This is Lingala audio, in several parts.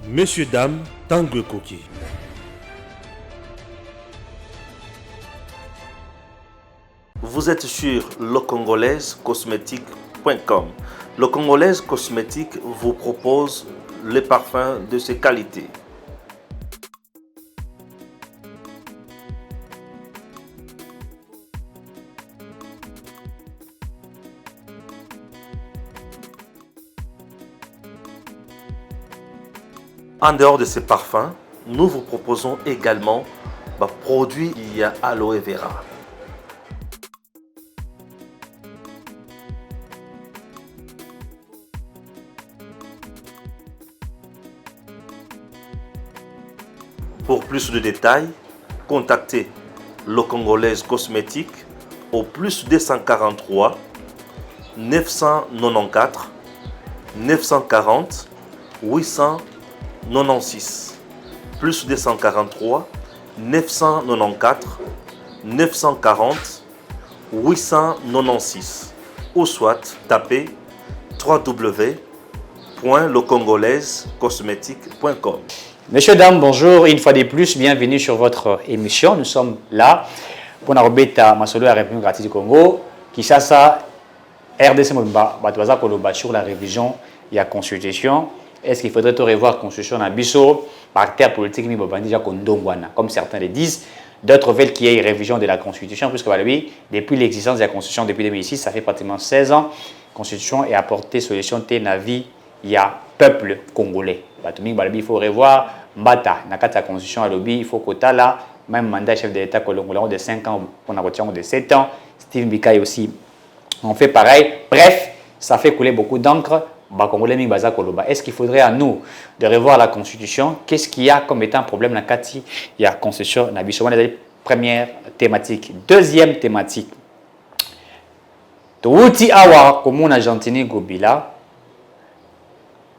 Messieurs, dames, Tangue Koki. Vous êtes sur lecongolaisecosmétique.com. Le Congolaise Cosmétique vous propose les parfums de ses qualités. En dehors de ces parfums, nous vous proposons également produits il y a aloe vera. Pour plus de détails, contactez le Congolaise Cosmétique au plus 243 994 940 896 plus 243 994 940 896 ou soit tapez www.lecongolaisecosmétique.com. Messieurs, dames, bonjour. Une fois de plus, bienvenue sur votre émission. Nous sommes là pour Narobeta Masolo, la République démocratique du Congo, Kinshasa, RDC Mobimba, Batuaza Koloba sur la révision de la Constitution. Est-ce qu'il faudrait tout revoir la Constitution dans Bisso, parterre politique, comme certains le disent. D'autres veulent qu'il y ait une révision de la Constitution, puisque depuis l'existence de la Constitution, depuis 2006, ça fait pratiquement 16 ans, la Constitution est apportée solution de la vie, il y a peuple congolais. Il faut revoir Mbata, dans la Constitution, il faut que là, même mandat chef de l'État congolais de 5 ans, on a retiré de 7 ans, Steve Bikaï aussi, on fait pareil. Bref, ça fait couler beaucoup d'encre. Est-ce qu'il faudrait à nous de revoir la Constitution? Qu'est-ce qu'il y a comme étant un problème dans la Constitution? Première thématique. Deuxième thématique. Touti awa comme Argentine Gobila.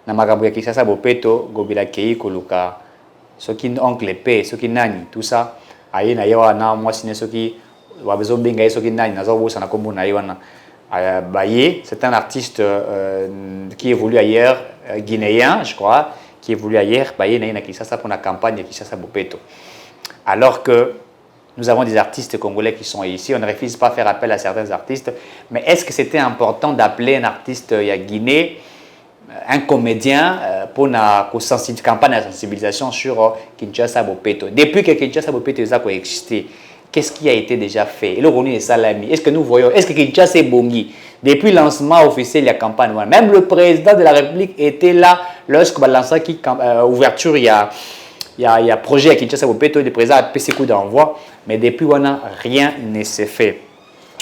Na makambo ya Kinshasa bopeto Gobila kei koluka. Soki oncle pe, soki nani, tout ça. Aye na yawa na mwasine soki wabezo benga soki nani nazo bosa na kombo na yawana. Baye, c'est un artiste qui évolue ailleurs, guinéen, je crois, qui évolue ailleurs. Baye na Kinshasa pour la campagne de Kinshasa Bopeto. Alors que nous avons des artistes congolais qui sont ici, on ne refuse pas faire appel à certains artistes. Mais est-ce que c'était important d'appeler un artiste à Guinée, un comédien, pour une campagne de sensibilisation sur Kinshasa Bopeto? Depuis que Kinshasa Bopeto a existé, qu'est-ce qui a été déjà fait? Et le revenu est salami. Est-ce que nous voyons? Est-ce que Kinshasa est bongi? Depuis le lancement officiel de la campagne, même le président de la République était là lorsque le lancement qui ouverture, il y a projet à Kinshasa Bopeto, le président a fait ses coups d'envoi, mais depuis rien ne s'est fait.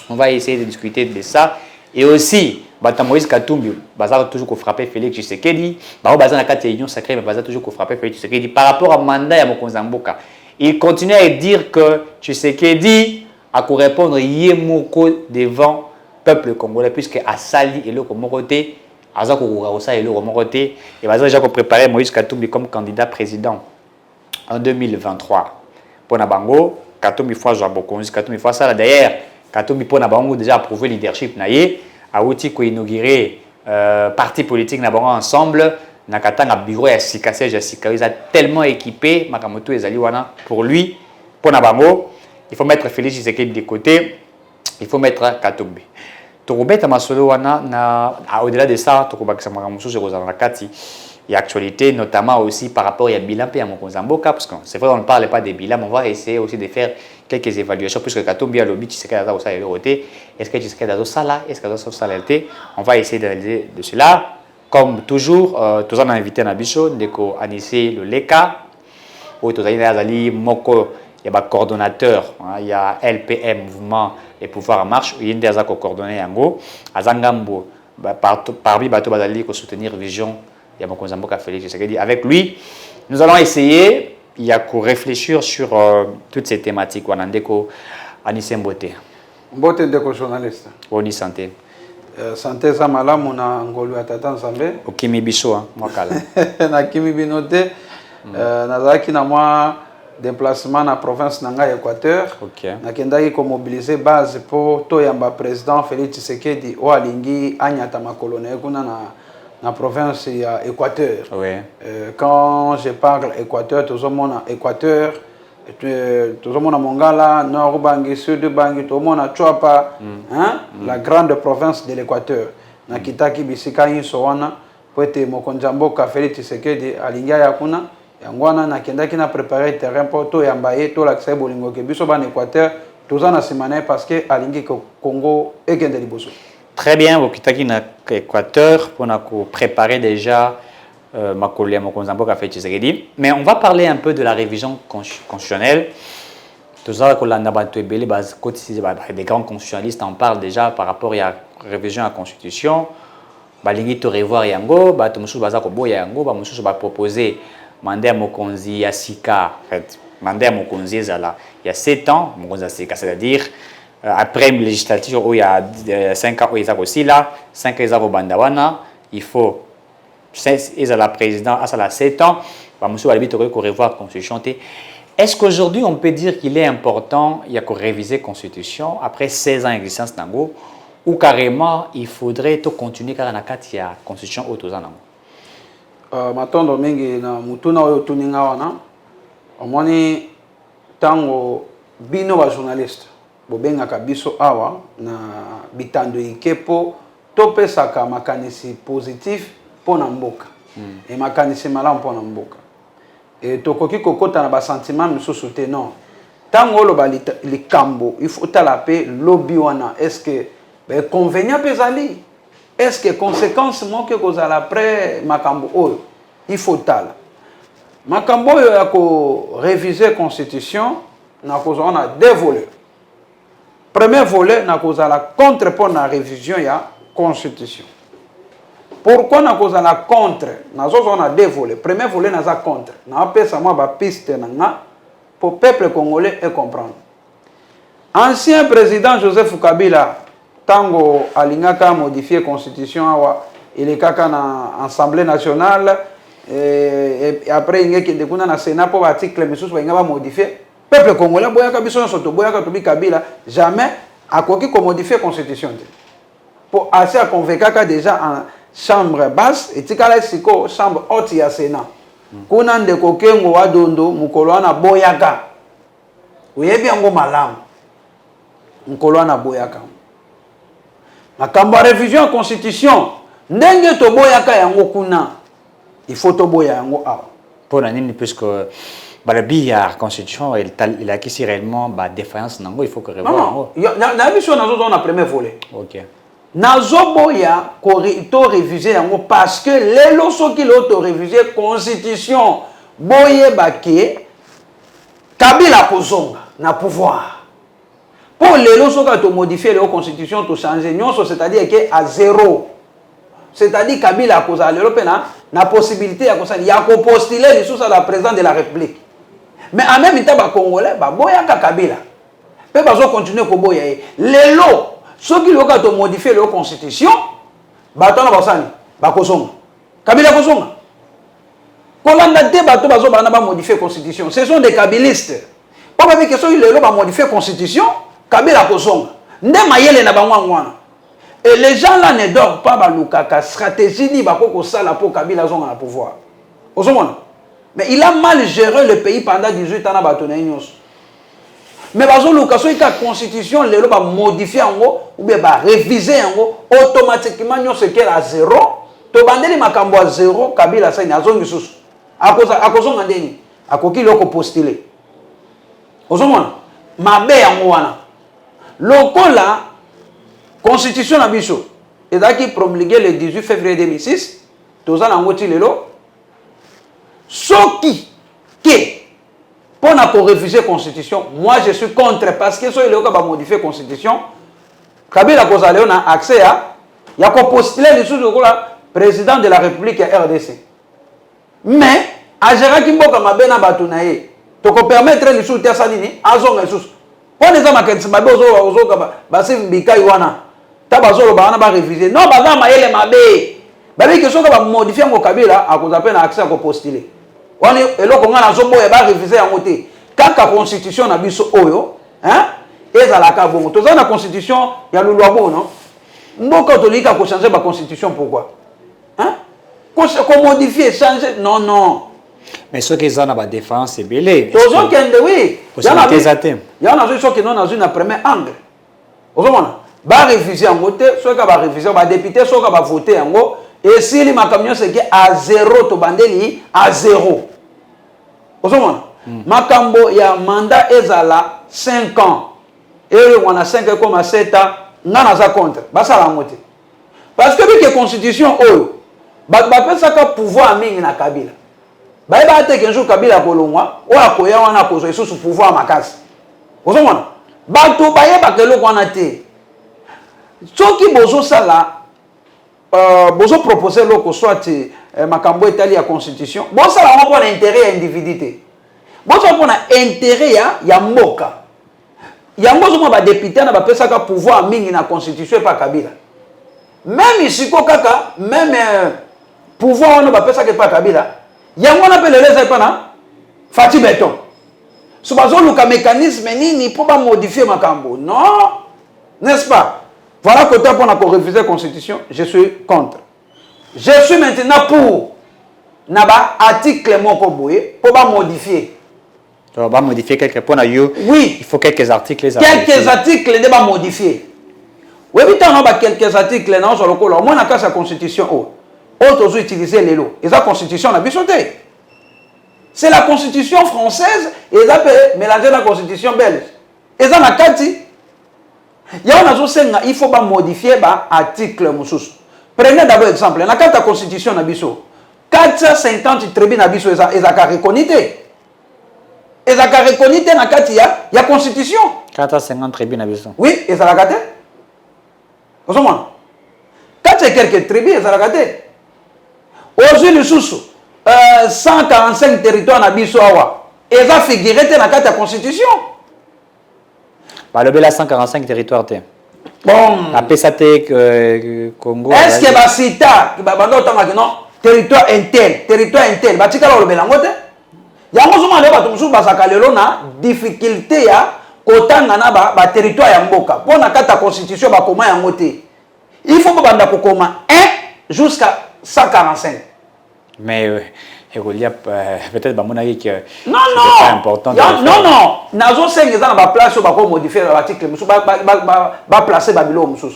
On va essayer de discuter de ça. Et aussi, Moïse Katumbi, Bazar toujours frappé Félix Tshisekedi, Bazar na kati union sacrée, mais Bazar toujours frappé Félix Tshisekedi par rapport au mandat ya Mokonzi Mboka. Il continue à dire que Tshisekedi a pu répondre yemoko devant le peuple congolais, puisque Assali et le Komoroté, Azako Kouroussa et le Komoroté, et Bazar déjà préparé Moïse Katumbi comme candidat président en 2023. Pour Nabango, Katumbi fois Jabokonzi, Katumbi fois ça. D'ailleurs, Katumbi pour Nabango déjà approuvé le leadership naïe, a outil ko inauguré parti politique Nabango ensemble. Nakatanga bureau ya Sikasé, ils a tellement équipé Makamoto ezali wana pour lui, pour Nabango, il faut mettre Félix Tshisekedi de côté, il faut mettre Katumbi. Torobeta masolo wana au-delà de ça, Torobakisa Makamoto sur la kati. Il y a actualité, notamment aussi par rapport à bilan et à Mokonzi Mboka, parce que c'est vrai on ne parle pas des bilans, mais on va essayer aussi de faire quelques évaluations, puisque Katumbi a lobby Tshisekedi a aussi côté. Est-ce que Tshisekedi a ça là? Est-ce que a ça là? On va essayer d'analyser de cela. Comme toujours, tous on a invité Nabiso, Ndeko Anissé le Leka, où tous les Moko, il y a un coordonnateur, il y a LPM, Mouvement et Pouvoir en Marche, il y a des coordonnés Yango, Azangambo, parmi Bato Bazali, pour soutenir Vision, il y a Mokonzi Mboka Félix Tshisekedi. Avec lui, nous allons essayer, il y a qu'à réfléchir sur toutes ces thématiques. Ndeko Anissé Mbote. Mbote Ndeko journaliste. Boni santé. Santé za malamu na ngolu ya tata nzambe okimi biso mwakala na kimi binote nazalaki na mwa déplacement na province nanga Équateur. Okay. Nakendaki ko mobiliser base pour toyamba président Félix Tshisekedi o alingi anyata makolo na kuna na la province il y a Équateur. Oui. Quand je parle Équateur, tout le monde a Équateur, tout le monde a Mongala, Nord Bangui, Sud Bangui, tout le monde a Chuapa, la grande province de l'Équateur. Na kitaki bisika inso wana poete mokonjambo kafeli Tshisekedi alinga yakuna yangwana na kendaki na préparer terrain pour to yambaye to la kse bolingo ke biso ban Équateur tous en simane parce que alingi Congo et kende liboso. Très bien, vous kitaki na Équateur pour préparer déjà Makolia Mokonzambo Café Tshisekedi. Mais on va parler un peu de la révision constitutionnelle. Tout ça, des grands constitutionnalistes en parlent déjà par rapport à la révision à la Constitution. Balingi to revoir yango, ba to musu baza ko boya yango, ba musu ba proposer mandat Mokonzi ya sika, en fait, mandat Mokonzi zala il y a 7 ans, Mokonzi sika, c'est-à-dire après une législature où il y a 5 ans où il y a aussi là, 5 ans il y a Bandawana, il faut il y a la président à 7 ans, ba musu ba libito ko revoir la Constitution. Est-ce qu'aujourd'hui on peut dire qu'il est important il y a qu'on réviser la Constitution après 16 ans d'existence nango? Ou carrément, il faudrait tout continuer car on a 4 la constitution autozana. Maintenant, domingue na mutuna oyo tuninga wana. Omoni tango bino ba journaliste. Bobenga kabiso awa na bitando ikepo topesaka makanisi positif pona mboka. Et makanisi malamu pona mboka. Et tokoki kokota na ba sentiment misusu te non. Tango lo ba likambo, il faut talaper lobby wana. Est-ce que convenient pesali? Est-ce que conséquence manque que à après makambo oyo? Il faut tal. Makambo oyo ya ko réviser constitution na cause on a deux volets. Premier volet na cause la contre pour la révision ya constitution. Pourquoi na cause la contre? Na zo on a deux volets. Premier volet na za contre. Na pesa moi ba piste na pour peuple congolais et comprendre. Ancien président Joseph Kabila tango alingaka modifier constitution awa il est kaka na assemblée nationale et après il est kuna na sénat pour article misusu ba ngaba modifier peuple congolais boyaka biso soto boyaka to bi Kabila jamais akoki ko modifier constitution pour assez à convaincre déjà en chambre basse et tikala siko chambre haute ya sénat kuna ndeko kengo wa dondo mukolo na boyaka oyebi yango malamu mukolo na boyaka. La révision de la constitution, ndenge to boyaka yango kuna, il faut to boya yango awa. Pour l'année, puisque la constitution, il a acquis réellement la défaillance, il faut que revoir. Non, la mission on a premier volet. Ok. Nazo boya to réviser yango parce que les loso qui l'auto réviser constitution boye baké Kabila kozonga na pouvoir. Pour les lois qui ont modifié la constitution, tout changer, c'est-à-dire qu'à zéro. C'est-à-dire Kabila a causé la possibilité de postuler les choses à la présidence de la République. Mais en même temps, les Congolais, ils Kabila. Ils vont continuer à boya. Les lois, ceux qui ont modifié la constitution, ils vont Kabila kozonga. Quand on a modifié la constitution, ce sont des kabilistes. Pourquoi parce que ceux qui ont modifié la constitution, Kabila kozonga nde mayele na bangwana et les gens là ne dorment pas balukaka stratégie ni bakoko sala pour Kabila zonga na pouvoir ozomona mais il a mal géré le pays pendant 18 ans na batona nyos mais bazo luka so ika constitution lelo ba modifier yango ou bien ba réviser yango automatiquement nyos que à zéro to bandeli makambo à zéro Kabila sa ni azongi susu akozonga ndeni akoki loko postuler ozomona mabe yango wana. Lokola constitution na biso ezaki promulgué le 18 février 2006 tozana ngoti lelo soki ke pona ko réviser constitution moi je suis contre parce que so il va modifier constitution Kabila kozala leo na accès ya ko postuler les sous lokola président de la République ya RDC mais agera ki mboka mabena batu na ye to ko permettre les sous tia salini azonga sous. Quand les gens qui ont mbika iwana tabazolo bana ba réviser non baza mayele mabe babi que soka ba modifier ngo Kabila a cause appel accès à postuler wani eloko nga na zombo e ba réviser yango te kaka constitution na biso oyo hein ezalaka bongo toza na constitution ya lulwa bono mboka tolika ko changer ba constitution pourquoi hein qu'on modifie, changer. Non, non. Mais ce qu'ils ont la différence, c'est belé. Toujours qu'il oui. Il y en a ceux qui n'ont une première angle. Vous comprenez? Va réviser en côté, soit qu'il va réviser, va député, soit qu'il va voter en gros. Et si les camions c'est à 0, to bandeli à 0. Vous comprenez? Makambo, il y a un mandat ezala 5 ans. Et on a 5,7 ans. On a contre. Ça la moitié. Parce que la constitution, bah ça que pouvoir mingi na Kabila. Bah il y a un jour Kabila kolongwa, ou a koya wana kozo sous pouvoir makasi. Vous comprenez? Bah tout bah yeba que l'on a été. Ce qui bozo ça là, bozo proposer l'eau soit makambo Italie à constitution. Bon ça là on prend l'intérêt individualité. Bon ça on prend intérêt ya mboka. Ya mbozo mo ba député na ba pesa ka pouvoir mingi na constitution pas Kabila. Même ici kaka même pouvoir on ba pesa que pas Kabila. Ya on appelle les epana Fati Beton. So bazo luka mécanisme nini pour ba modifier makambo. Non, n'est-ce pas? Voilà que pour on a réviser la constitution, je suis contre. Je suis maintenant pour naba article moko boye pour ba modifier. On va modifier quelques points. Oui. Il faut quelques articles. Quelques articles de modifier. Oui, mais on a quelques articles dans sur le col. Au moins, on a la constitution. Autres utiliser les lots. Et la constitution, on a bien sauté. C'est la constitution française et ils ont mélangé la constitution belge. Et ça, on a dit, il faut modifier l'article. Prenez d'abord exemple. Dans la constitution, 450 tribunaux ils ont reconnu. Et ça a reconnu qu'il y a la constitution. 450 tribunaux. Oui, et ça l'a gâté. Vous comprenez? Quand il y a quelques tribus, ça l'a gâté. Aujourd'hui, le sous 145 territoires dans Bissoawa. Et ça figuré dans la constitution. Le 145 territoires. Bon. La PSAT Congo. Est-ce que va citer territoire intel, va citer le Bélangote? Yango zuma le bato musu basaka lelo na difficulté ya kotanga na ba territoire ya mboka. Pona kata constitution ba koma yango te. Il faut banda kokoma 1 jusqu'à 145. Mais peut-être ba monaki que non c'est pas important. Non. Nazo sengi za na ba place ba ko modifier l'article musu ba placer ba bilo musu.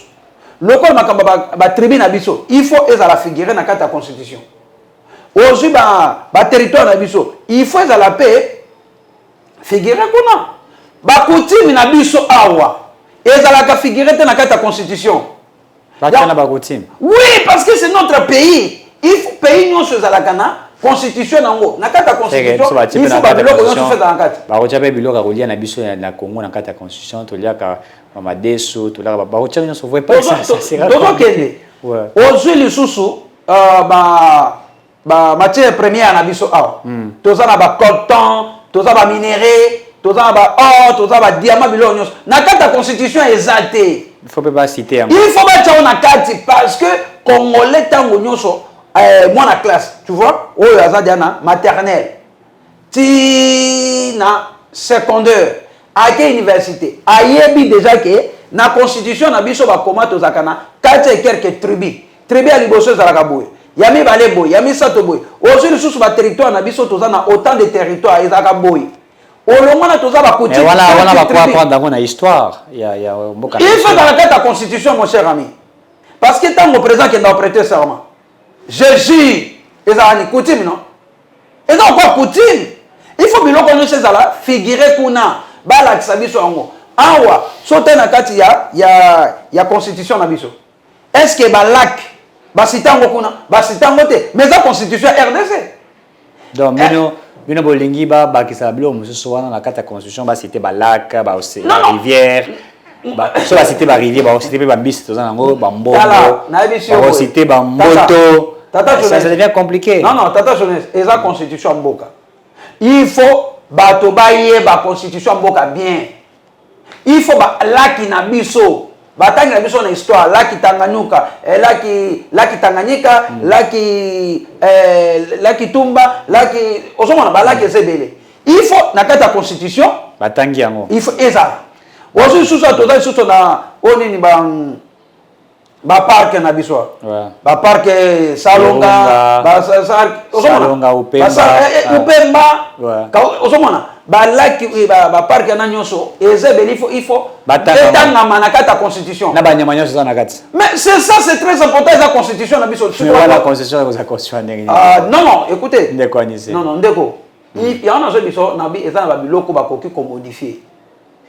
Lokol makamba ba tribune na biso, il faut ezala figurer na kata constitution. Aujourd'hui, territoire na biso, il faut la paix. Figurer comment? Coutume na biso awa. Et ça la figurer dans la constitution. Oui, parce que c'est notre pays. Il faut payer nous sur la constitution nango. Na kata constitution. Il faut biloko nous faire dans la carte. Ba rocha be biloko kolia na biso na Congo na kata constitution to liaka mama deso to la ba rocha nous se voit pas ça c'est grave. Donc aujourd'hui les sous matière première na biso awa. Toza na ba coltan, toza ba minerai, toza na ba or, toza ba diamant biloko nyos. Na kata constitution exalté. Il faut pas citer. Il faut pas tchao na kati parce que congolais tango nyoso moi na classe, tu vois? Oyo azadiana maternelle. Ti na secondaire, à quelle université? Ayebi déjà que na constitution na biso ba koma tozaka na kati quelques tribus. Tribu ya liboso ezalaka boye. Yami balebo, yami sato boy. Aujourd'hui sous ba territoire na biso toza na autant de territoires ezaka boy. Olomona toza ba coutume. Voilà ba quoi prendre dans la histoire. Il faut dans la tête la constitution mon cher ami. Parce que tant mon président qui doit prêter serment. Je jure ezaka ni coutume non. Et donc quoi coutume? Il faut biloko nous ces là figurer kuna bala kisabiso yango. Awa sote na kati ya constitution na biso. Est-ce que ba lac basitango kuna basitango te mais la constitution RDC donc bino bolingi ba kisablo mususu wana na kata constitution ba cité ba lac ba rivière ba so ba cité ba rivière ba cité ba bis to zango ba mbongo ba cité ba moto ça devient compliqué non tata jeunesse et la constitution mboka il faut bato ba yeba constitution mboka bien il faut ba lac na biso batangi na biso na histoire laki Tanganyika laki Tanganyika laki Tumba laki osomona ba laki sebele il faut na kata constitution batangi yango il faut eza osu susu toza susu na onini parc na biso ba parc Salonga Salonga Upemba osomona ba laki ba parc na nyonso ezebeli il faut etanga manakata constitution na ba nyama nyonso za nakati. Mais c'est ça, c'est très important la constitution na biso. Mais voilà la constitution la constitution ndenge. Non, écoutez. Ndeko anise. Non, ndeko. Il y a un biso na bi eza na ba biloko ba koki ko modifier.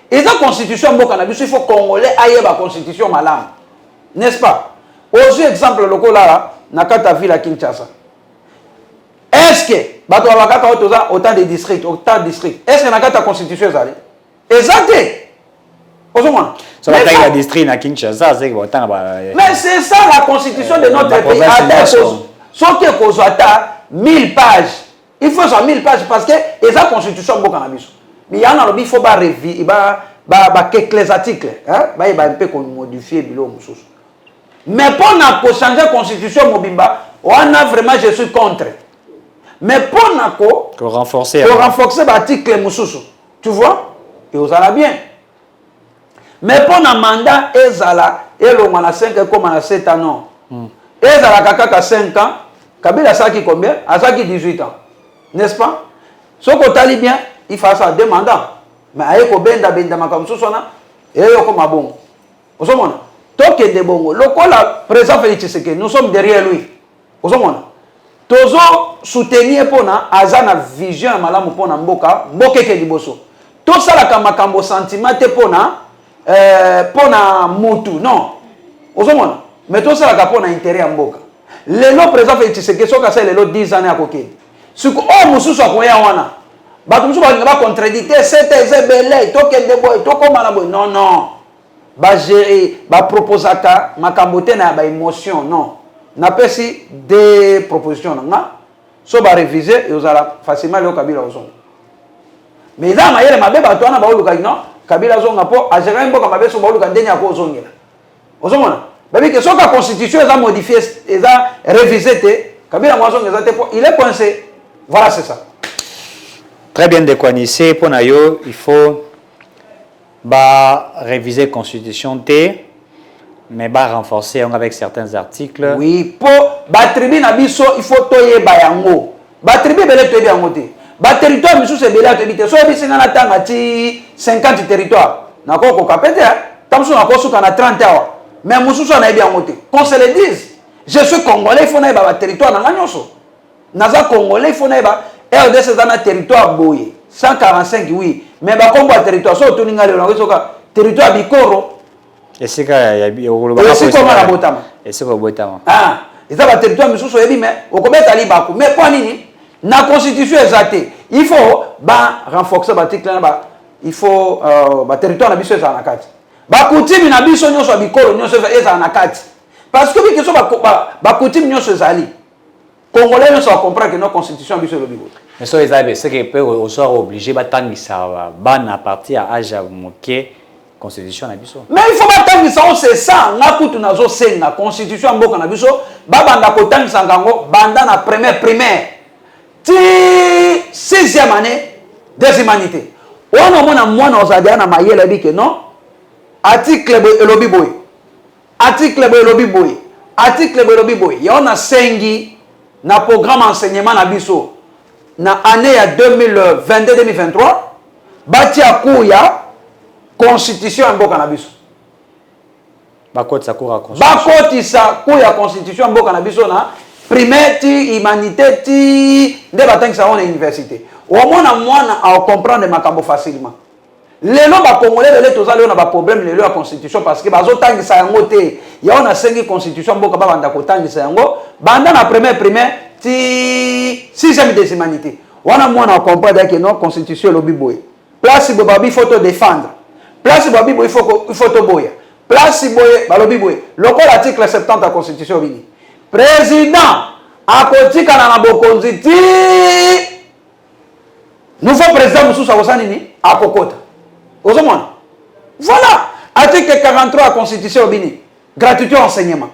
Et la constitution mboka na biso il faut congolais aille ba constitution malam. N'est-ce pas? Aux exemple lokola na kata ville à Kinshasa. Est-ce que bato ba kata autant de districts, est-ce que na kata constitution ezali? Exact. Osomona. So la taille district na Kinshasa c'est que autant ba. Mais c'est ça la constitution de notre pays. Sauf que cause 1000 pages. Il faut ça 1000 pages parce que la constitution mboka na biso. Mais il y a un il faut ba réviser quelques articles hein ba un peu modifier bilo mususu. Mais pour na ko changer constitution mobimba, on a vraiment je suis contre. Mais pour na ko renforcer l'article mususu. Tu vois? Et vous allez bien. Mais pour un mandat, ezala elonga na 5 comme na 7 ans non. Ezala kaka 5 ans, Kabila saki combien? Asaki 18 ans. N'est-ce pas? Ce que tali bien, il fait ça 2 mandats. Mais ayeko benda makamso sona eyoko mabongo. Osomona. Toke de bongo. Lokola président Félix Tshisekedi, nous sommes derrière lui. Osomona. Tozo soutenir pona azana vision malamu pona mboka ke liboso. To sala ka makambo sentiment te pona pona mutu non osomona mais tout ça la pona intérêt ya mboka lelo président Félix Tshisekedi soka ça lelo 10 ans ya kokende siku o mususu akoya wana bato mususu ba contradicter c'était ezebele tokende boy tokoma na boy non ba gérer ba proposaka makambo te na ba émotion non na pesi des propositions nga so ba réviser et osala facilement le Kabila osonga mais là mayele mabe bato wana ba oluka non Kabila zonga po agera mboka mabeso ba oluka ndenya ko zongela ozomona babi que soka constitution est modifiée est révisée Kabila mwazonga ezate po il est coincé voilà c'est ça très bien décoignissé pour nayo il faut ba réviser constitution T mais ba renforcer avec certains articles oui po ba tribu na biso il faut toyeba yango ba tribu bele toyebi yango te ba territoire misu se bela tebite so bisinga na tanga ti 50 territoires na ko kapete tamso na ko suka na 30 awa mais musu so na ebi yango te qu'on se le dise je suis congolais il faut na ba territoire na nganyoso naza congolais il faut na ba RDC dans un territoire boye 145 oui mais ba kombo territoire so tuninga le na soka territoire bikoro esika ya botama esika botama eza ba territoire misu so ebi mais okobeta libaku mais pour nini na constitution exacte il faut renforcer l'article il faut territoire na biso eza na kati ba coutume na biso nyonso bikolo nyonso eza na kati parce que biso ba coutume nyonso ezali congolais nyonso comprendre que notre constitution biso lobi mais so ezabe c'est que peut on soit obligé batangisa bana partir à âge moké constitution na biso mais il faut batangisa on c'est ça na kutu nazo senga constitution mboka na biso banda kotangisa ngango banda na primaire 6e année des humanités. On a mwana ozadiana mayele bike non article elobi boy article elobi boy article elobi boy ya on a sengi na programme enseignement na biso na année ya 2022-2023 bati akuya constitution mboka na biso bakotisa kuya constitution mboka na biso na primaire ti humanité ti nde batangisa on université omona mwana a comprendre makambo facilement lelo ba congolais lelo tozali on a ba problème lelo ya constitution parce que bazotangisa yango te ya on a sengi constitution mboka ba banda kotangisa yango banda na primaire ti 6e des humanités wana mwana a comprendre que non constitution lobi boye place bobabi photo défendre place bobabi boye il faut to boya place boye balobi boye lokola article 70 de la constitution bini président akotikana na bokonzi ti nouveau président mususu akosani ni akokota ozomona voilà article 43 la constitution bini gratuité enseignement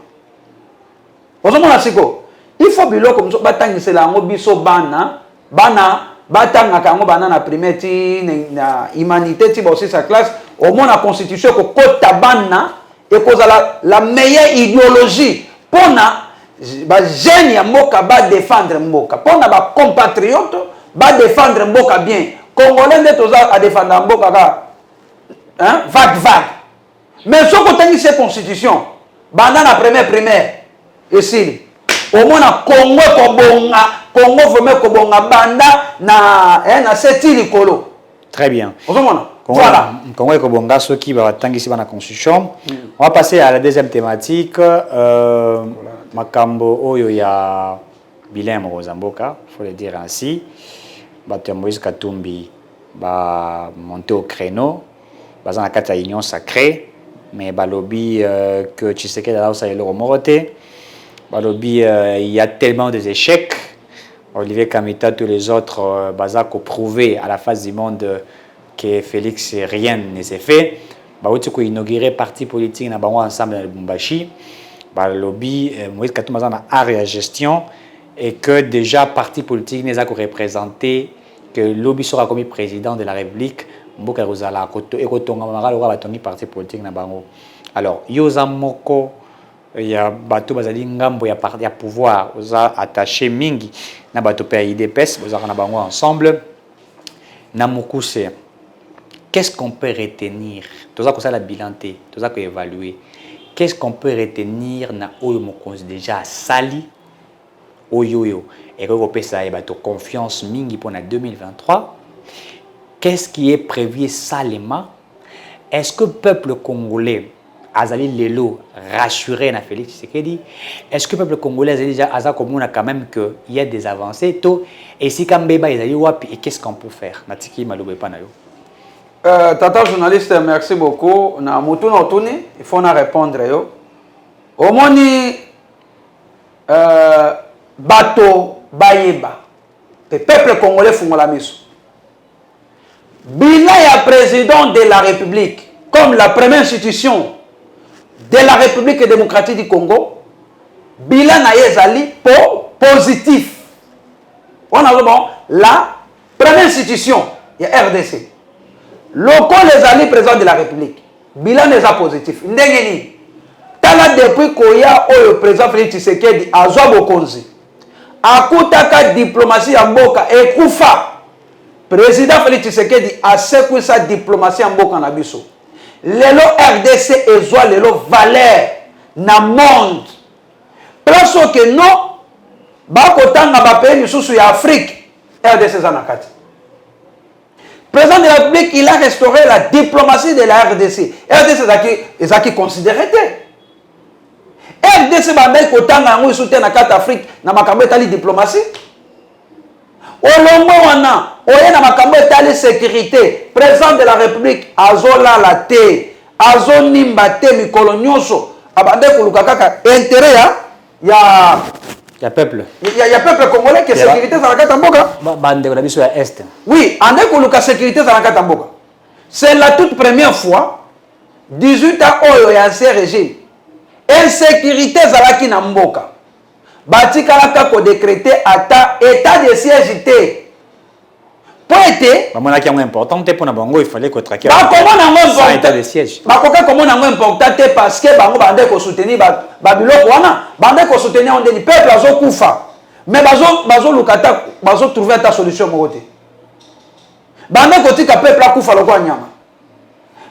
ozomona siko il faut biloko mususu batangisela yango biso bana batangaka yango bana na primaire ti na humanité ti ba aussi sa classe omona constitution kokota bana et cause la meilleure idéologie pour les jeunes ya mboka ba défendre mboka pour na compatriotes ba défendre mboka bien congolais nde toza à défendre mboka ka hein vague mais ce côté cette constitution banda na primaire et si au moins na Congo vraiment kobonga banda na seti likolo. Très bien. Voilà. Congo Kobonga, ceux qui vont attendre ici dans la constitution. On va passer à la deuxième thématique. Makambo Oyo ya Bilan Mozamboka, il faut le dire ainsi. Bato Moïse Katumbi va monter au créneau. Dans la carte union sacrée. Mais balobi que Tshisekedi a aussi le remorté. Balobi il y a tellement des échecs. Olivier Kamita, tous les autres, Bazako prouvé à la face du monde que Félix, rien ne s'est fait. Baouti ko inauguré parti politique na bango ensemble dans le Bumbashi. Ba lobby Moïse Katumbi na art et gestion et que déjà parti politique n'est pas représenté que lobby sera comme président de la République. Mboka Rosala koto e kotonga mara wa batongi parti politique na bango. Alors yoza moko il y a bateau bazali ngambo ya parti ya pouvoir oza attaché mingi na bateau PIDPS oza na bango ensemble na mukuse. Qu'est-ce qu'on peut retenir? Tout ça comme ça la bilanté, tout ça qu'on évaluer. Qu'est-ce qu'on peut retenir na oyo mokonzi déjà sali oyo et que peut ça bateau confiance mingi pour na 2023. Qu'est-ce qui est prévu salement? Est-ce que le peuple congolais Azali Lelo rassuré na Félix Tshisekedi? Est-ce que le peuple congolais a déjà Azakomuna quand même qu'il y a des avancées tôt et si Kambeba Azali Wapi et qu'est-ce qu'on peut faire? Natiki Maloube Panayo. Tata journaliste, merci beaucoup. Na mutuna otuni, il faut na répondre yo. Omoni bato bayeba. Le peuple congolais fungola miso. Bilan ya président de la République comme la première institution de la République démocratique du Congo, bilan na yezali positif. On a bon la première institution, il y a RDC. Local les alliés président de la République, bilan n'est pas positif. Ndengeni, tala depuis koya le président Félix Tshisekedi azwa bokonzi. Akutaka diplomatie ya mboka ekufa. Président Félix Tshisekedi a secoué sa diplomatie en mboka na biso. Lelo RDC ezwa lelo valeur na monde. Parce que non, bakotanga ba pays misusu ya Afrique, RDC zanakati. Président de la République, il a restauré la diplomatie de la RDC. RDC est considéré. RDC va mettre autant de soutien dans l'Afrique, dans la diplomatie. Olombo wana, oye na makambo etali sécurité. Président de la République, azola la te, azonimba te mikolo nyonso, abande kuluka kaka intérêt ya Il y a peuple. Il y a peuple congolais qui est sécurité dans la Katamboka. Bande de la biso à est. Oui, en découlant sécurité dans la Katamboka. C'est la toute première fois, 18 ans oyo ya ancien régime. Insécurité zalaki na mboka. Batikalaka ko décréter ata état de siège té. Pour été, maman qui est important pour na bango il fallait que traquer. Ba comment na ngo état de siège. Ba koka comment na ngo important parce que bango bande ko soutenir ba biloko wana, bande ko soutenir on dit peuple azo kufa. Mais bazo lukata bazo trouver ta solution mokote. Bande ko tika peuple akufa lokwa nyama.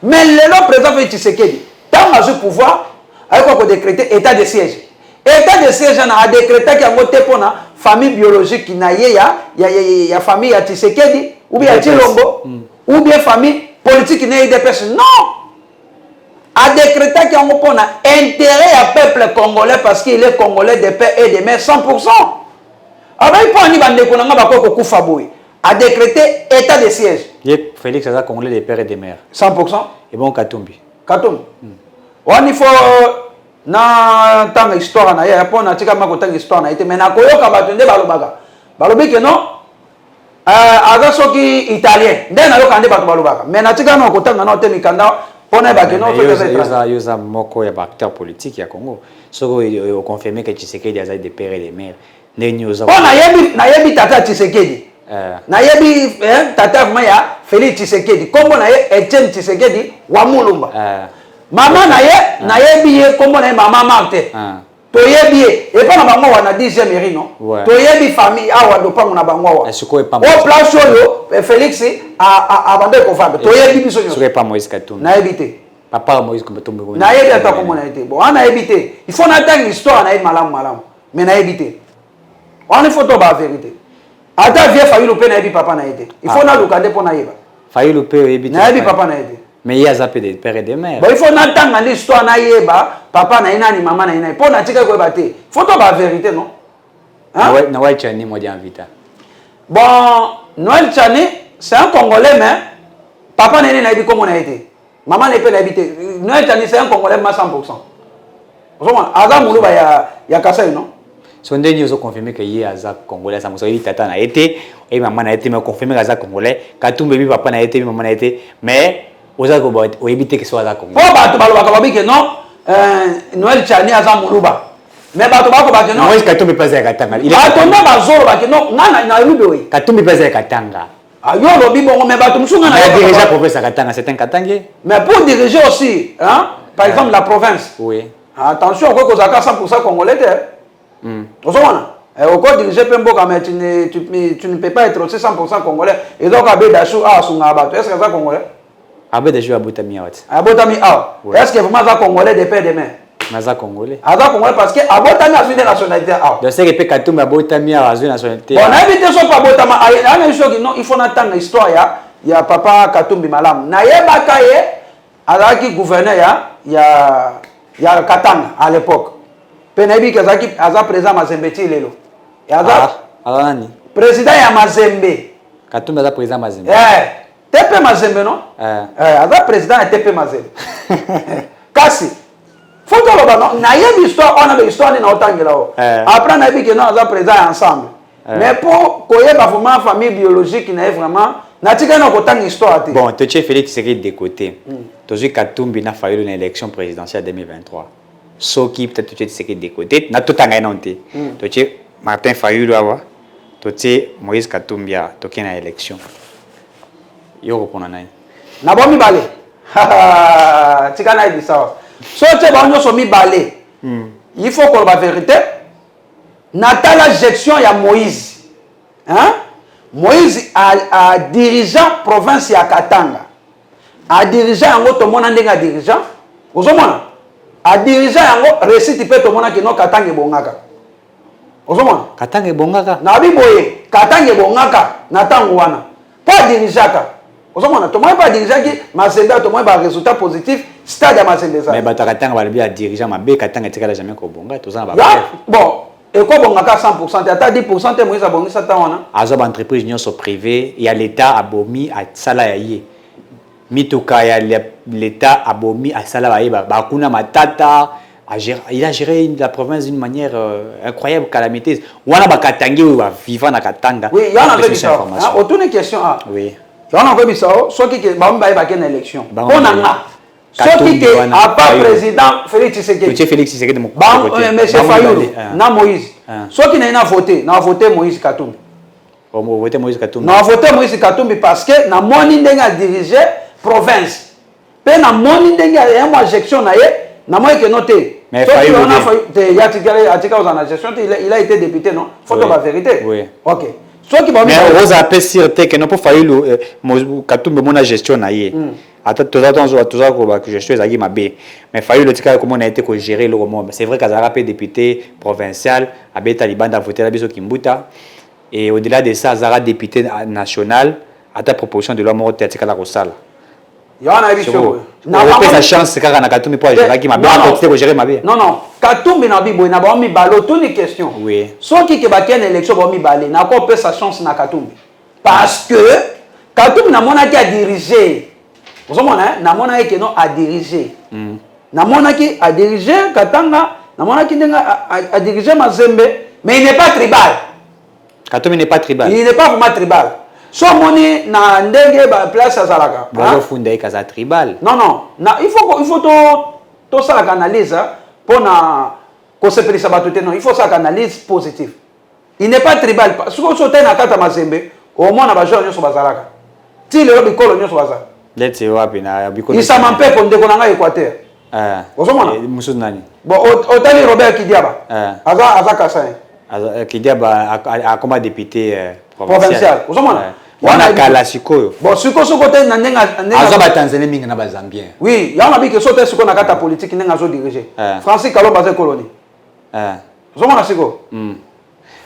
Mais le président Félix Tshisekedi, tant azo pouvoir ayiko ko décréter état de siège. État de siège a décrété qu'il y a une famille biologique qui n'a ya famille ya Tshisekedi ou bien Tshilombo ou bien famille politique qui n'a des personnes. Non! A décrété qu'il y a un intérêt à peuple congolais parce qu'il est congolais de paix et de mer 100%. Alors il faut dire a décrété état de siège. Félix Aza congolais de père et de mère. 100%. Et bon Katumbi. Katumbi. Il faut na tanga histoire na ya pona tika makotanga histoire na ite mais na koyoka bato nde balobaka balobi que non aga soki italien nde na yoka nde bato balobaka mais na tika na kotanga na te mikanda pona ba que non yoza moko ya acteur politique ya Congo soko o confirmer que Tshisekedi a des pères et des mères nde yoza pona yebi tata Tshisekedi na yebi tata ya Félix Tshisekedi kombo na ye Etienne Tshisekedi wa Mulumba Maman na ye biye comme on est maman Marthe. Toyebi et pas na bango wana 10e mairie non. Toyebi famille awa do pango na bango awa. Est-ce que pas au place yo Félix a bande ko femme. Toyebi biso nyo. Est pas Moïse Katumbi. Na ebité. Papa Moïse Katumbi. Na yebi ata comme na été. Bon, na ebité. Il faut na tang histoire na malam. Mais na ebité. On est photo ba vérité. Ata vie Fayulu pe na ebi papa na été. Il faut na lukande po na yeba. Fayulu pe ebité. Na ebi papa na été. Mais il y a zappé des pères et des mères. Bon, il faut n'entendre l'histoire na yeba, papa na ina ni maman na ina. Pour na tika ko baté. Faut to ba vérité non? Hein? Na Noël Tchani moi invita. Bon, Noël Tchani, c'est un Congolais mais papa na ina na ebi comment na été. Maman ne peut l'habiter. Noël Tchani c'est un Congolais mais 100%. Vous voyez, Aza Moulouba ya Kassai non? Son dernier ils ont confirmé que y a Aza Congolais, ça me tata na été et maman na été mais confirmé que Aza Congolais, Katumbi bi papa na été, maman na été mais au éviter que soit là Congo. Oh bah tu vas que non Noël Tchani Aza Moulouba. Mais bah tu vas que non. Moi Katumbi pas à Katanga. Il a tombé ba zoro ba que non na rubi oui. Katumbi pas à Katanga. Ah yo lobi bon mais bah tu msunga na. Il a déjà professeur Katanga, c'est un Katangé. Mais pour diriger aussi hein par exemple la province. Oui. Attention quoi que ça 100% congolais. Vous voyez au corps dirigé Pembo mais tu ne peux pas être aussi 100% congolais et donc Abedachou sunga ba est-ce que ça congolais? Abed de jouer à Botami Out. À Botami Out. Est-ce que vraiment ça congolais de père de mère? Naza congolais. Aza congolais parce que à Botami a une nationalité Out. De ce que Katumbi à Botami a une nationalité. Bon, on a évité ça pas Botami. Non, il faut attendre l'histoire ya papa Katumbi Malam. Na yeba kaye azaki gouverneur ya Katanga à l'époque. Penebi kazaki aza président Mazembe ti lelo. Ya aza nani? Président ya Mazembe. Katumbi aza président Mazembe. TP Mazembe non? Aza président ya TP Mazembe. Kasi faut que non na yebi histoire on a une histoire na otangela o. Après na yebi que non aza président ensemble. Mais pour koyeba vraiment famille biologique na vraiment na tika na kotanga histoire te. Bon, tu es Félix Tshisekedi de côté. Tu as Katumbi na failli une élection présidentielle 2023. Soki peut-être tu es Tshisekedi de côté, na tout tanga nonté. Tu es Martin Fayulu awa. Tu es Moïse Katumbi a toqué na élection. Yo répondre nani. Na bo mi balé. Tika na dit ça. So te ba nyoso mi balé. Il faut qu'on la vérité. Natala gestion ya Moïse. Hein? Moïse a dirigeant province ya Katanga. A dirigeant yango to mona ndenga dirigeant. Ozomona? A dirigeant yango récite pe to mona ke no Katanga bongaka. Ozomona? Katanga bongaka. Na biboye Katanga bongaka na tango wana. Pas dirigeaka. Ozomona to moi pas dirigeant ki Mazembe to moi ba résultat positif stade ya Mazembe ça. Mais ba Katanga ba bien dirigeant mabe Katanga tikala jamais ko bonga to za ba. Bon. Et quoi bon à 100%, à 10% t'es moins abonné ça t'en a. Azob entreprise union so privé, il y a l'État abomi à salarié. Mituka ya l'État abomi à salarié ba kuna matata il a géré la province d'une manière incroyable calamiteuse. Wana ba Katangi ou vivant na Katanga. Oui, il y en a fait ça. Autour une question oui. Il y en a fait ça, soit qui ba mba une élection. On a ceux qui a pas président Félix Tshisekedi. Tu es Félix Tshisekedi mon monsieur Fayulu na Moïse. Ceux qui n'a voté Moïse Katumbi. On voté Moïse Katumbi. Na voté Moïse Katumbi parce que na moni ndenga diriger province. Pe na moni ndenga ya moi gestion na ye na moi que noter. Mais Fayulu il a été député non? Faut la vérité. Oui. OK. Ceux qui ba mais Rosa appelle sûreté que non pour Fayulu Katumbi mon gestion na ye. Attends, tout ça que je suis à Mabé. Mais Fayulu le tika comment on a été géré le moment. C'est vrai qu'Azara peut député provincial, Abé Taliban a voté la biso Kimbuta et au-delà de ça Azara député national à ta proposition de loi mort tika la Rosal. Il y en a vu chaud. Na pas sa chance car na Katumbi pour gérer qui Mabé a continué gérer Mabé. Non non, Katumbi na bibo na ba mi balo tout une question. Oui. Ceux qui ba ken élection ba mi balé na ko peut sa chance na Katumbi. Parce que Katumbi na mona qui a dirigé. Vous savez, namona qui non a dirigé. Namona qui a dirigé Katanga, namona qui a dirigé Mazembe, mais il n'est pas tribal. Katumbi n'est pas tribal. Il n'est pas vraiment tribal. So moni na ndenge ba place à Zalaka. Bon fondé kaza tribal. Non non, il faut to ça analyse pour na ko se pelisa batute non, il faut ça analyse positive. Il n'est pas tribal. Ce qu'on sote na kata Mazembe, au moins na ba joueur nyoso bazalaka. Ti le bikolo nyoso bazalaka. Let's say wapi na biko. Il s'en m'empêche pour ndeko nanga Équateur. ozomona mususu nani bon otali Robert Kidiaba aza Kasai Kidiaba akoma député provincial ozomona wana kala sikoyo bon siko te na ndenga aza ba Tanzanie mingi na ba Zambien oui ya na biki sote siko na kata politique ndenga zo diriger Francis Kalomba za colonie ozomona siko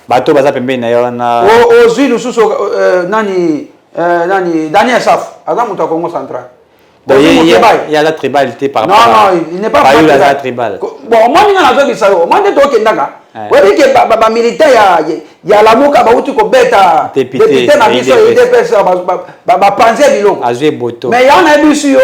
bato baza pembeni na yo na ozwi lususu nani Daniel Saf aza mutu ya Congo central. Il y a la tribalité par rapport à... Non, il n'est pas tribal. Bon, moi, je suis dit, moi, je suis dit, oui, que les militaires, il y a la mouka, il y a bêta député, IDPS, penser bilo. Mais il y en a eu sur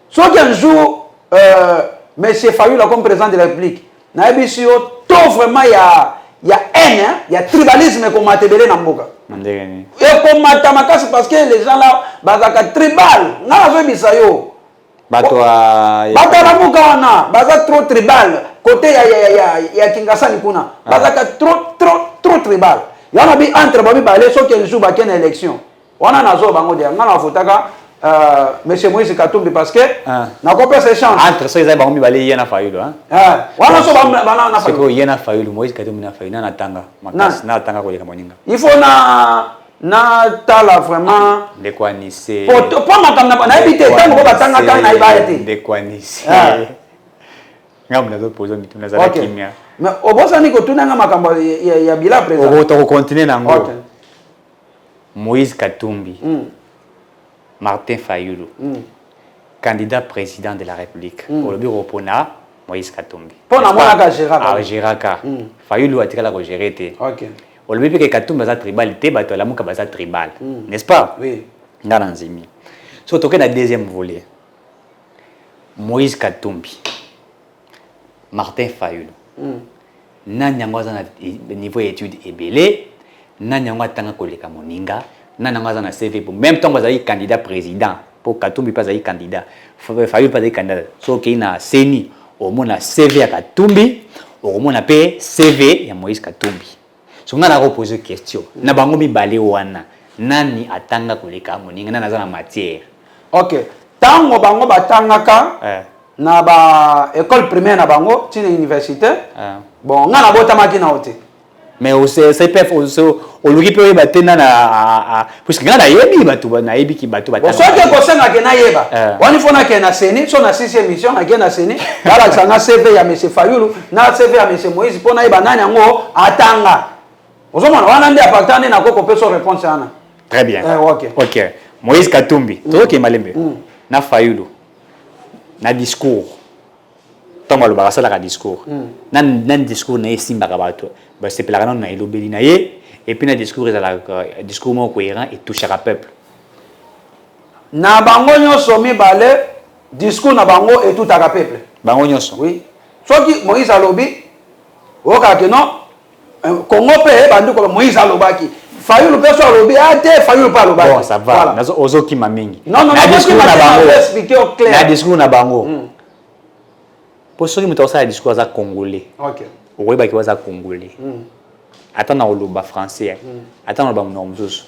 sauf qu'un jour, M. Fayoula comme président de la République, il y a eu sur tout vraiment, il y a haine, il y a tribalisme comme a tébélé dans le mouka. Et comme Matamakas, parce que les gens là, bazaka tribal, n'a pas vu ça yo. Batwa la mukana, bazaka trop tribal. Côté ya Kinshasa nikuna, bazaka trop tribal. Y en a bi entre babi balé, sauf qu'un jour baké une élection. On a nazo bango dia, ngana fotaka Monsieur Moïse Katumbi parce que na kopé ces chances. Entre ceux qui bango balé yena Fayulu hein. Wana so bana na Fayulu. C'est quoi yena Fayulu Moïse Katumbi na Fayulu na tanga. Na tanga ko yeka moninga. Il faut na tala vraiment de quoi nisser pas makamna na habité tango ba tanga na ibaete de quoi nisser ngam na zo pozo mitu na zala kimia mais obosa niko tunanga makambo ya bila président obo to continuer nango Moïse Katumbi Martin Fayulu candidat président de la République olobi repona Moïse Katumbi pona mona ka Géraka Fayulu atikala ko gérer te on le dit que Katumbi baza tribalité, bato la muka baza tribal, n'est-ce pas? Oui. Ngana nzimi. So toke na deuxième volet. Moïse Katumbi, Martin Fayulu. Nani yango za na niveau étude ebelé, nani yango atanga koleka moninga, nani yango za na CV pour même temps baza candidat président pour Katumbi pas za candidat. Fayulu pas za candidat. So ke na seni au mona CV ya Katumbi, au mona pe CV ya Moïse Katumbi. So nga na reposer question na bango mibale wana nani atanga koleka moninga na naza na matière. OK, tango bango batangaka na ba école primaire na bango tina université bon nga na botamaki na ote mais au CPF au luki pe batena na puisque nga na yebi batu na yebi ki batu batana so ke ko senga ke na yeba wani fona ke na seni so na 6e mission na ke na seni dala sanga CV ya monsieur Fayulu na CV ya monsieur Moïse pona yeba nani yango atanga. Très bien. OK. Moïse Katumbi. OK malembe. Na Fayulu. Na discours. Toma lo basala ka discours. Nan discours na simba ka bato. Ba c'est pela na elobeli na ye et puis na discours discours mo cohérent et touche à peuple. Na bango nyoso mibale discours na bango et tout à peuple. Bango nyoso. Oui. Soki Moïse alobi oka ke non Congo pe bandu ko Moïse alobaki Fayulu peso alobi ate Fayulu pa alobaki bon ça va nazo ozoki mamingi non na discours na bango expliquer au clair na discours na bango pour ceux qui m'ont ça discours za congolais OK owe ba ki waza congolais attends na oloba français attends na ba munomuzusu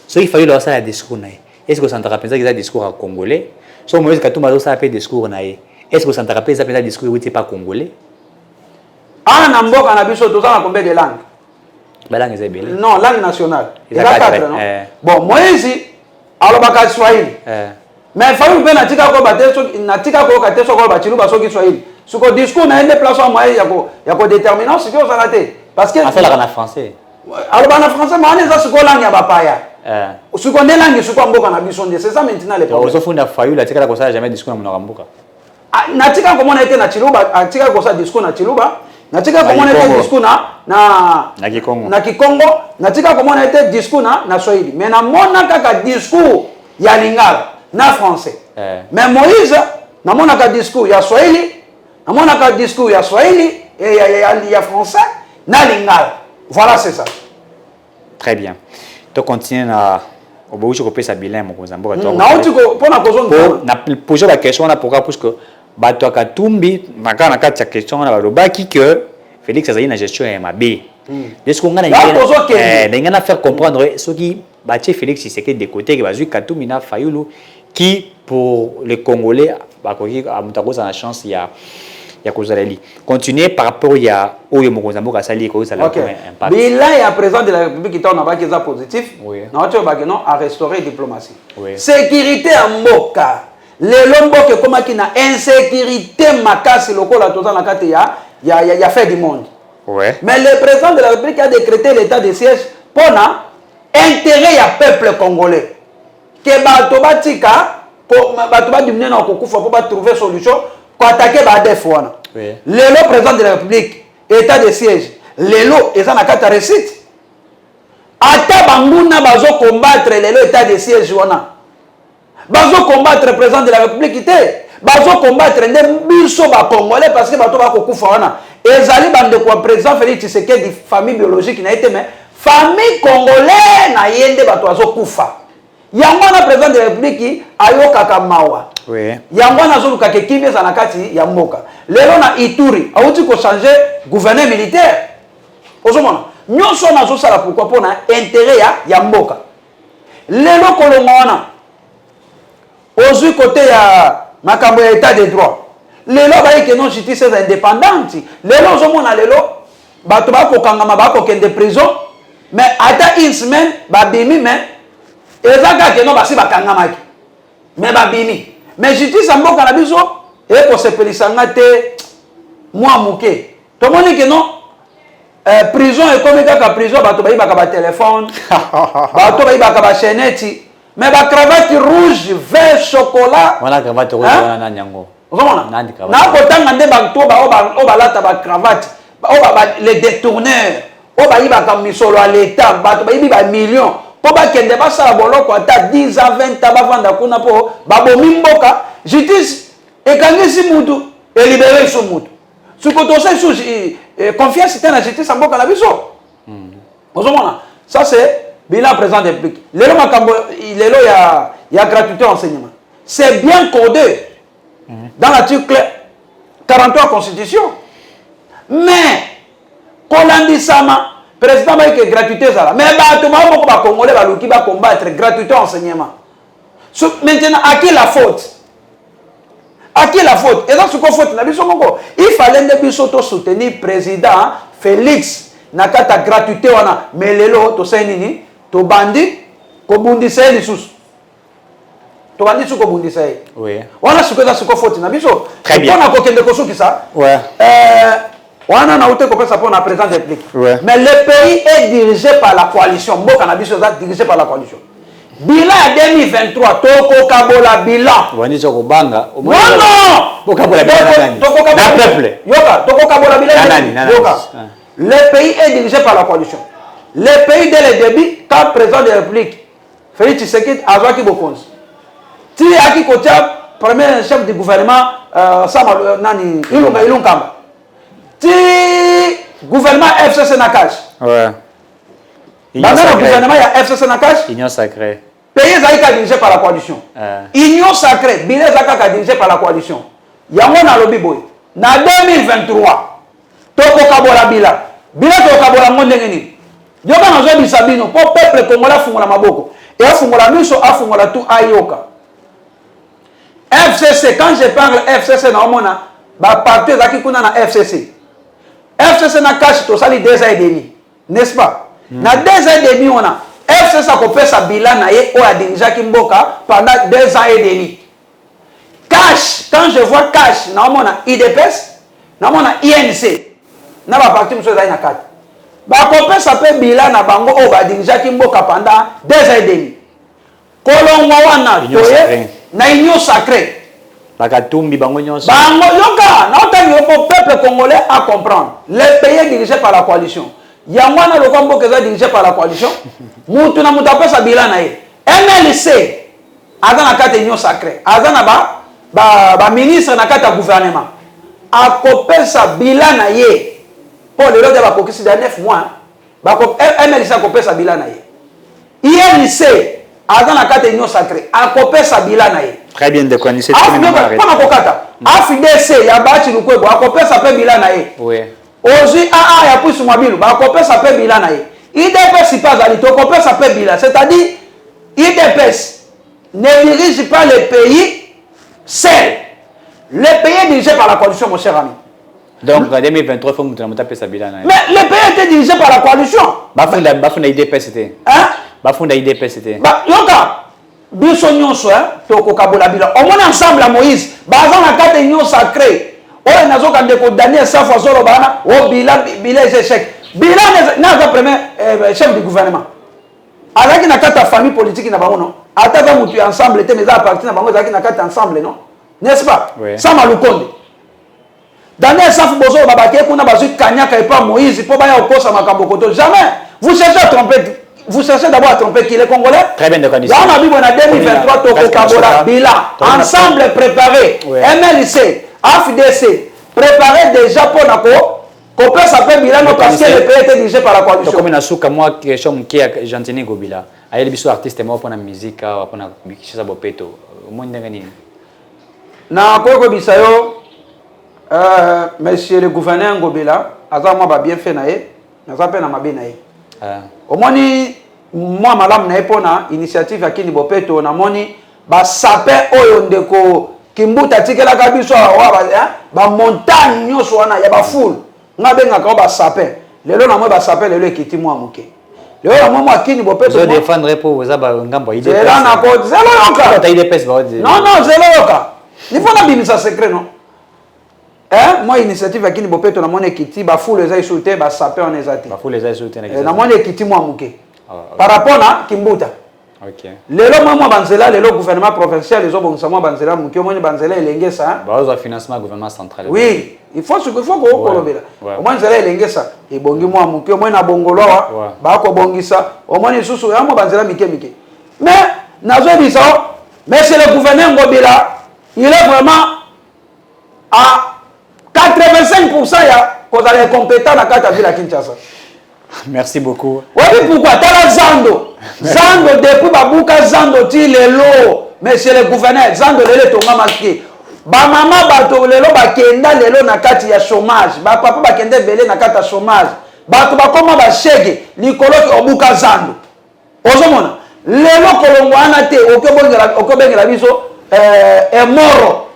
ceux qui Fayulu ça discours na est-ce que ça t'appelle ça qu'ils discours en congolais so Moïse Katumbi ça appelle discours na est-ce que ça t'appelle ça appelle discours où tu pas congolais na mboka na biso tozana combien de langues langue ezebele non langue nationale il y a 4 non bon Moïse alobaka Swahili mais Fayulu pe natika ko bateso natika ko kateso ko bachilu basoki Swahili suko discours na ende place au moyen ya ko déterminant ce que on s'arrête parce que afela na français alobana français mais on est suko langue ya bapaya suko ne langue suko mboka na biso c'est ça maintenant le problème ozofunda Fayulu atika ko ça jamais discours na mboka natika ko mona ete na chiluba atika ko ça discours na chiluba natika komona ete discours na Kikongo natika komona ete discours na Swahili mais na mona kaka discours ya lingala na français mais Moïse na mona ka discours ya Swahili na mona ka discours ya Swahili et ya français na lingala voilà c'est ça très bien to continue na obousho ko pesa bilan mo kozamboka to na otiko pona kozonga na poser la question na pourquoi parce que bato Katumbi makana kati ya question na balobaki que Félix azali na gestion ya mabe est-ce qu'on a faire comprendre ceux qui batie Félix c'est que de côté que bazui Katumbi na Fayulu qui pour les Congolais a la chance il y a continuer par rapport il y a Oyo Mokonzambo Kasali ko ça OK. impact. Bilan ya président de la République qui t'a qui est positif. Oui. Non à restaurer diplomatie. Oui. Sécurité à mboka. Les lomboke comme qui na insécurité makasi lokola toza na kati ya fait du monde. Ouais. Mais le président de la République a décrété l'état de siège pour intérêt ya peuple congolais. Que bato batika pour bato ba diminuer na kokufa pour ba trouver solution pour attaquer ba def wana. Oui. Le président de la République état de siège lelo eza na kata récite. Ata banguna bazo combattre lelo état de siège wana. Bazo combattre le président de la République té. Bazo combattre ndé biso ba congolais parce que bato ba kokufa wana. Ezali bande ko président Félix Tshisekedi famille biologique na été mais famille congolais na yende bato bazo kufa. Yango na président de la République ayokaka mawa. Oui. Yango na zoluka ke kimia za nakati ya mboka. Lelo na Ituri auti ko changer gouverneur militaire. Ozomona. Nyonso na zo sala pourquoi pour na intérêt ya mboka. Lelo kolonga wana. Ozui côté ya makambo ya état de droit. Lelo ba que non justice est indépendante. Lelo ozomona lelo bato ba ko kangama ba ko kende prison mais ata une semaine ba bimi mais ezaka ke non basi bakangamaki mais babimi mais justice mboka na biso e ko sepelisanga te moi muke to moni ke non prison e comme kaka prison bato ba ibaka ba téléphone bato ba ibaka ba chaînette mais ba cravate rouge vert chocolat Wana cravate rouge wana nyango ozomona Nandi cravate. na kotanga nde bato ba balata ba cravate les détourneurs ba ibaka misolo à l'état bato ba ibi ba millions pour ba kende ba sala boloko ata 10 à 20 ans bavanda kuna po babomi mboka justice ekangisi mutu et libérer son mutu siko to ça sous confiance dans la justice mboka na biso ozomona ça c'est bilan président de la République lelo makambo lelo ya gratuité enseignement c'est bien codé dans l'article 43 constitution mais kolandisama président va que gratuité ça mais bato ba congolais ba luki ba combattre gratuité enseignement maintenant à qui la faute et dans ce qu'on faute na biso moko il fallait de biso to soutenir président Félix na kata gratuité wana mais lelo to sai nini to bandi ko bundisa lisusu to bandi su ko bundisa oui wana ce qu'on faute na biso très bien on a ko kende ko suki ça ouais on a outé comme ça pour la présidence de la République. Ouais. Mais le pays est dirigé par la coalition. Bon, cannabis est dirigé par la coalition. Bilan 2023, Toko Kabola bilan. Wani choko banga. Non, non. Toko Kabola bilan. Toko Kabola peuple. Yoka, Toko Kabola bilan. Yoka. Le pays est dirigé par la coalition. Le pays dès le début, quand président de la République, Félix Tshisekedi a joué Bokonzi. Tu as qui côté premier chef du gouvernement, Sama Nani, Ilunkamba. Ti gouvernement FCC Nakash. Ouais. Dans le gouvernement, il y a FCC Nakash. Union sacrée. Pays Zaïka dirigé par la coalition. Union sacrée, Bilé Zaka dirigé par la coalition. Yango na lobi boy. Na 2023, Toko Kabola Bila. Bila Toko Kabola Monde Ngeni. Yoka na zo bisabino pour peuple congolais fungola maboko. Et fungola miso afungola tout ayoka. FCC, quand je parle FCC na omona, ba parti zaki kuna na FCC. FCC na cash to sali 2 ans et demi, n'est-ce pas? Na 2 ans et demi on a FCC a coupé sa bilan na ye o a dirigé Kimboka pendant 2 ans et demi. Cash, quand je vois cash, na on a IDPS, na on a INC, na ba parti monsieur na 4. Ba coupé sa pe bilan na bango o ba dirigé Kimboka pendant 2 ans et demi. Kolongwa wana toye na union sacrée. Bakatumbi bango nyonso. Bango yoka, na otani le peuple congolais à comprendre. Le pays est dirigé par la coalition. Yangwana le combo que est dirigé par la coalition. Mutu na mutu apesa bilan na ye. MLC azana kata union sacrée. Azana ba ministre na kata gouvernement. A kopesa bilan na ye. Pour le lot de ba kokisi de 9 mois. Ba MLC a kopesa bilan na ye. INC azana kata union sacrée. A kopesa bilan na ye. Très bien déconné, c'est très bien. Pas kokata. AFDC ya bachi lukwebo akopesa pe bilan na ye. Oui. Ozi ya pusu mwabilu ba akopesa pe bilan na ye. IDPS pas ali to kopesa pe bilan, c'est-à-dire IDPS ne dirige pas le pays seul. Le pays est dirigé par la coalition, mon cher ami. Donc, en 2023, il faut que nous tapons ça bilan. Mais le pays était dirigé par la coalition. Bafunda IDP, c'était. Hein? Bafunda IDP, c'était. Yoka, biso nyonso, toko kabola bilan. Au moins ensemble à Moïse, bazan la carte union sacrée. Oh, nazo kande ko Daniel Safwa Zolo bana, oh bilan est échec. Bilan n'a premier chef du gouvernement. Alors qu'il n'a qu'à ta famille politique n'a pas non. Attends vous tu ensemble, tu mes appartenants na bango zaki na qu'à ensemble non. N'est-ce pas? Oui. Ça m'a le compte. Daniel Safwa Zolo babake kuna bazu kanyaka et pas Moïse pour baya okosa makambo koto. Jamais. Vous cherchez à tromper. Vous cherchez d'abord à tromper qui les Congolais. Très bien de condition. Dans la Bible, on a 2023 Toko Kabola bilan ensemble préparé. Oui. MLC, AFDC préparé déjà pour Nako. Qu'on peut s'appeler bilan parce que le pays était dirigé par la coalition. Comme na suka moi question qui a Jantini Gobila. Ayeli biso artiste mo pour la musique pour na bikisha bopeto. Mo ndenge nini? Na koko bisayo monsieur le gouverneur Ngobila, aza moi ba bien fait naé, na za pe na mabe naé. Au moins moi malam na epona initiative ya Kini Bopeto na moni ba sapin oyo ndeko Kimbuta tikela kabiso wa ba montagne nyoso wana ya ba foule. Ngabenga ka ba sapin. Lelo na moi ba sapin lelo ekiti moi muke. Lelo na moi Kini Bopeto. Je défendre pour vous aba ngambo IDP. Zelo na ko zelo yoka. Ta IDP ba. Non, zelo yoka. Ni fona bimisa secret non. Moi initiative ya Kini Bopeto na moni ekiti ba foule eza isute ba sapin on ezati. Ba foule eza isute na. Na moni ekiti moi muke. Par rapport à Kimbuta. OK. Lelo moi banzela lelo gouvernement provincial les obongisa moi banzela muke moi banzela elengesa. Ba ozo financement gouvernement central. Oui, il faut ko kolobela. Au moins nzela elengesa ebongi moi muke moi na bongolo wa ba ko bongisa au moins susu ya moi banzela mike. Mais nazo bisa monsieur le gouverneur Ngobila, il est vraiment à 85% ya cause les compétents na kata ville à Kinshasa. Merci beaucoup. Oui, pourquoi? Tala Zando. Zando, depuis Babuka Zando, ti lelo. Monsieur le gouverneur, Zando lelo tonga masqué. Ba maman bato lelo ba kenda lelo na kati ya chômage. Ba papa ba kenda belé na kati ya chômage. Bato ba koma ba chèque likolo ki obuka Zando. Ozomona. Lelo kolongo ana te okobengela biso est mort.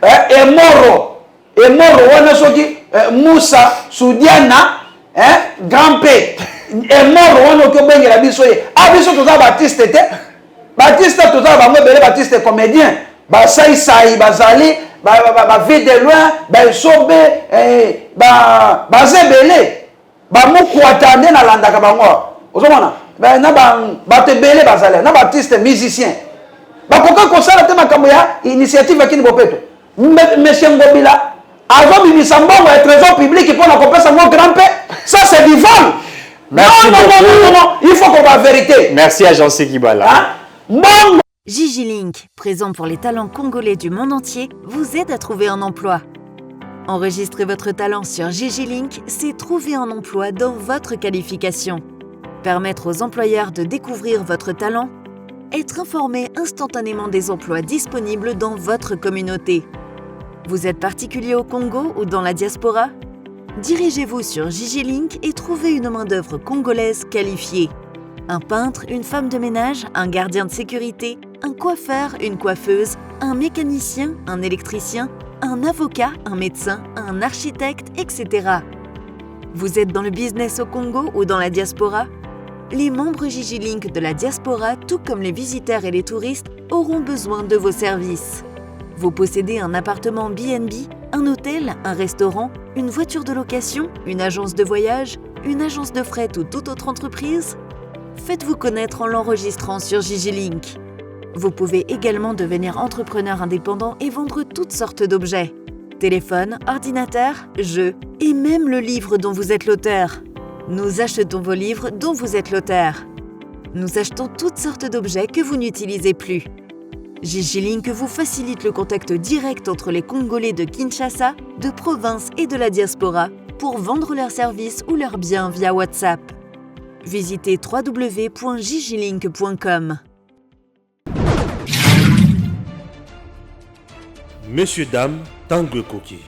Est mort wana soki Moussa Soudiana grand P est mort on a que la biso ye abiso toza Baptiste te Baptiste toza bango belé Baptiste comédien ba sai bazali ba vie de loin ba sobe ba zebele ba mukwatande na landaka bango ozomona ba na ba te belé bazali na Baptiste musicien ba koka kosala te makambo ya initiative ya Kini Bopeto monsieur Ngobila avant bimisa mbongo ya trésor public pour la compétition mon grand père ça c'est du vol. Merci non, il faut qu'on va vérité. Merci à Jean-C Kibala. Gigi Link, présent pour les talents congolais du monde entier, vous aide à trouver un emploi. Enregistrer votre talent sur Gigi Link, c'est trouver un emploi dans votre qualification. Permettre aux employeurs de découvrir votre talent, être informé instantanément des emplois disponibles dans votre communauté. Vous êtes particulier au Congo ou dans la diaspora? Dirigez-vous sur Gigi Link et trouvez une main-d'œuvre congolaise qualifiée. Un peintre, une femme de ménage, un gardien de sécurité, un coiffeur, une coiffeuse, un mécanicien, un électricien, un avocat, un médecin, un architecte, etc. Vous êtes dans le business au Congo ou dans la diaspora? Les membres Gigi Link de la diaspora, tout comme les visiteurs et les touristes, auront besoin de vos services. Vous possédez un appartement B&B, un hôtel, un restaurant, une voiture de location, une agence de voyage, une agence de fret ou toute autre entreprise? Faites-vous connaître en l'enregistrant sur Gigi Link. Vous pouvez également devenir entrepreneur indépendant et vendre toutes sortes d'objets. Téléphone, ordinateur, jeux et même le livre dont vous êtes l'auteur. Nous achetons vos livres dont vous êtes l'auteur. Nous achetons toutes sortes d'objets que vous n'utilisez plus. Gigi Link vous facilite le contact direct entre les Congolais de Kinshasa, de province et de la diaspora pour vendre leurs services ou leurs biens via WhatsApp. Visitez www.gigilink.com. Messieurs, dames, Tanguy Koki.